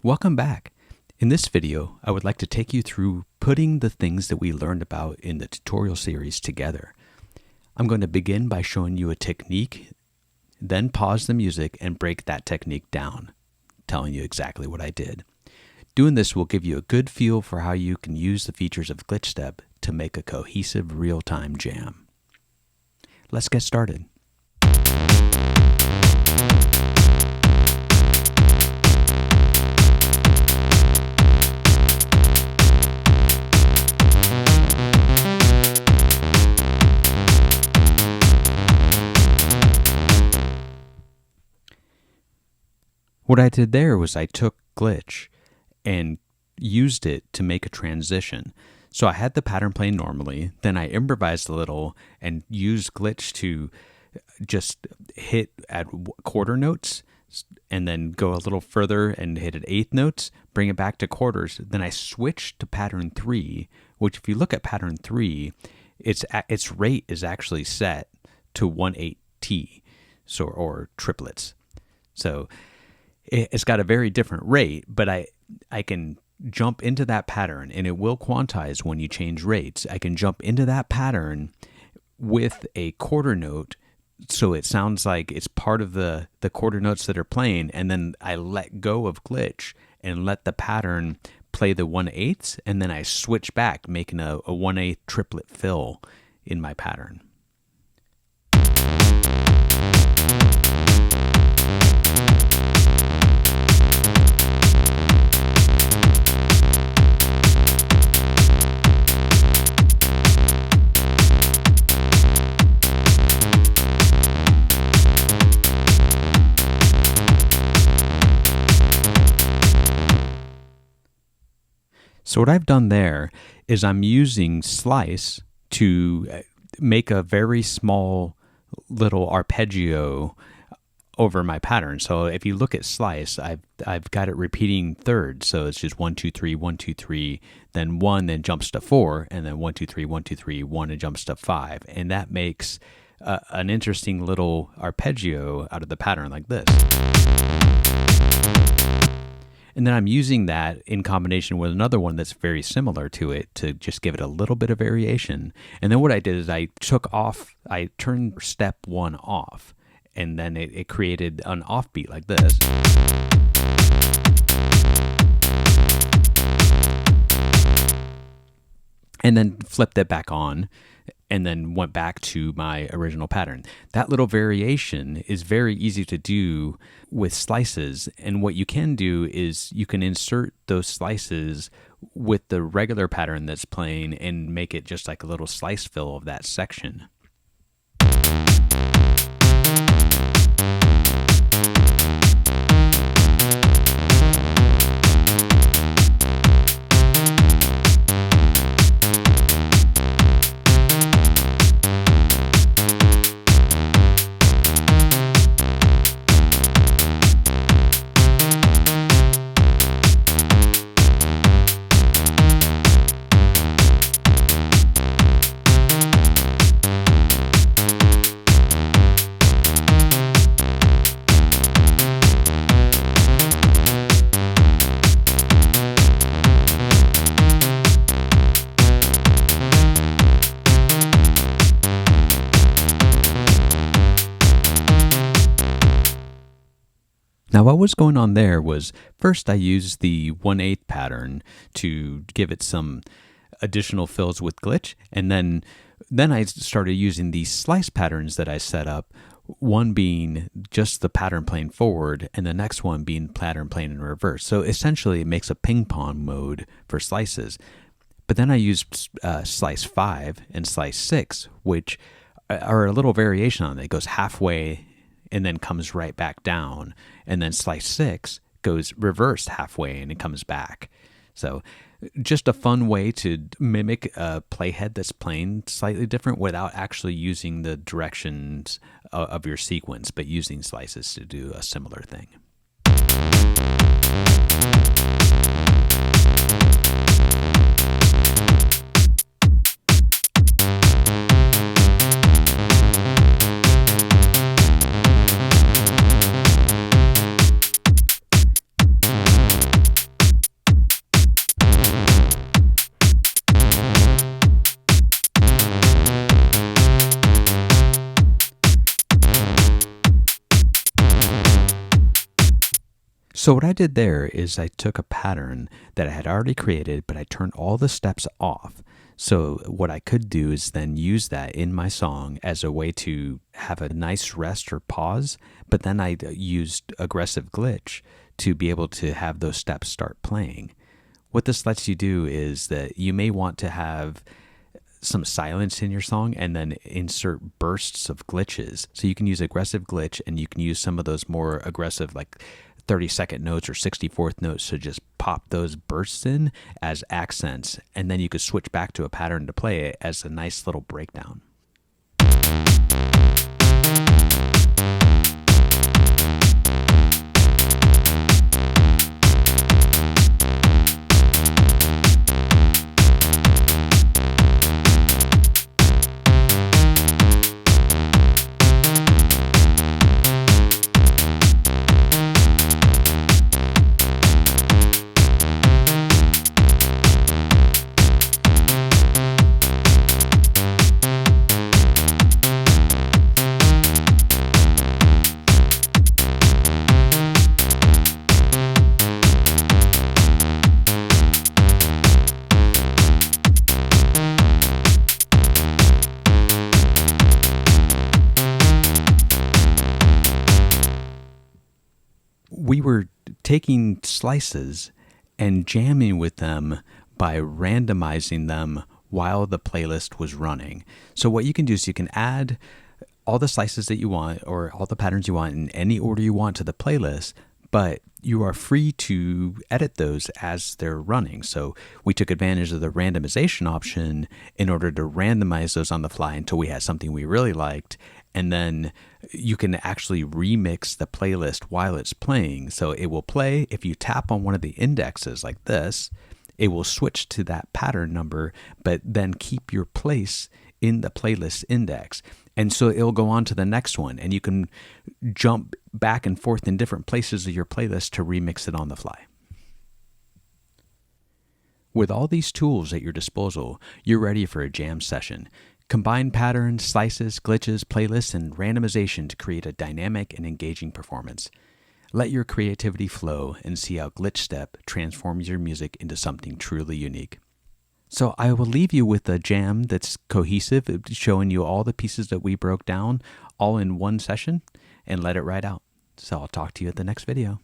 Welcome back. In this video, I would like to take you through putting the things that we learned about in the tutorial series together. I'm going to begin by showing you a technique, then pause the music and break that technique down, telling you exactly what I did. Doing this will give you a good feel for how you can use the features of GlitchStep to make a cohesive real-time jam. Let's get started. What I did there was I took Glitch and used it to make a transition. So I had the pattern playing normally, then I improvised a little and used Glitch to just hit at quarter notes and then go a little further and hit at eighth notes, bring it back to quarters. Then I switched to pattern 3, which if you look at pattern 3, its rate is actually set to 1/8T, or triplets. So it's got a very different rate, but I can jump into that pattern, and it will quantize when you change rates. I can jump into that pattern with a quarter note, so it sounds like it's part of the quarter notes that are playing, and then I let go of Glitch and let the pattern play the 1/8, and then I switch back, making a 1/8 triplet fill in my pattern. So what I've done there is I'm using Slice to make a very small little arpeggio over my pattern. So if you look at Slice, I've got it repeating thirds. So it's just 1, 2, 3, 1, 2, 3, then 1, then jumps to 4, and then 1, 2, 3, 1, 2, 3, 1, and jumps to 5. And that makes an interesting little arpeggio out of the pattern like this. And then I'm using that in combination with another one that's very similar to it to just give it a little bit of variation. And then what I did is I turned step 1 off, and then it created an offbeat like this. And then flipped it back on, and then went back to my original pattern. That little variation is very easy to do with slices, and what you can do is you can insert those slices with the regular pattern that's playing and make it just like a little slice fill of that section. Now what was going on there was, first I used the 1/8 pattern to give it some additional fills with Glitch, and then I started using these slice patterns that I set up, one being just the pattern playing forward, and the next one being pattern playing in reverse. So essentially it makes a ping pong mode for slices. But then I used slice 5 and slice 6, which are a little variation on it. It goes halfway and then comes right back down, and then slice 6 goes reversed halfway and it comes back. So just a fun way to mimic a playhead that's playing slightly different without actually using the directions of your sequence, but using slices to do a similar thing. So what I did there is I took a pattern that I had already created, but I turned all the steps off. So what I could do is then use that in my song as a way to have a nice rest or pause, but then I used aggressive glitch to be able to have those steps start playing. What this lets you do is that you may want to have some silence in your song and then insert bursts of glitches. So you can use aggressive glitch, and you can use some of those more aggressive, like 32nd notes or 64th notes, to just pop those bursts in as accents. And then you could switch back to a pattern to play it as a nice little breakdown. We were taking slices and jamming with them by randomizing them while the playlist was running. So what you can do is you can add all the slices that you want or all the patterns you want in any order you want to the playlist, but you are free to edit those as they're running. So we took advantage of the randomization option in order to randomize those on the fly until we had something we really liked. And then you can actually remix the playlist while it's playing. So it will play. If you tap on one of the indexes like this, it will switch to that pattern number, but then keep your place in the playlist index. And so it'll go on to the next one, and you can jump back and forth in different places of your playlist to remix it on the fly. With all these tools at your disposal, you're ready for a jam session. Combine patterns, slices, glitches, playlists, and randomization to create a dynamic and engaging performance. Let your creativity flow and see how GlitchStep transforms your music into something truly unique. So I will leave you with a jam that's cohesive, showing you all the pieces that we broke down all in one session, and let it ride out. So I'll talk to you at the next video.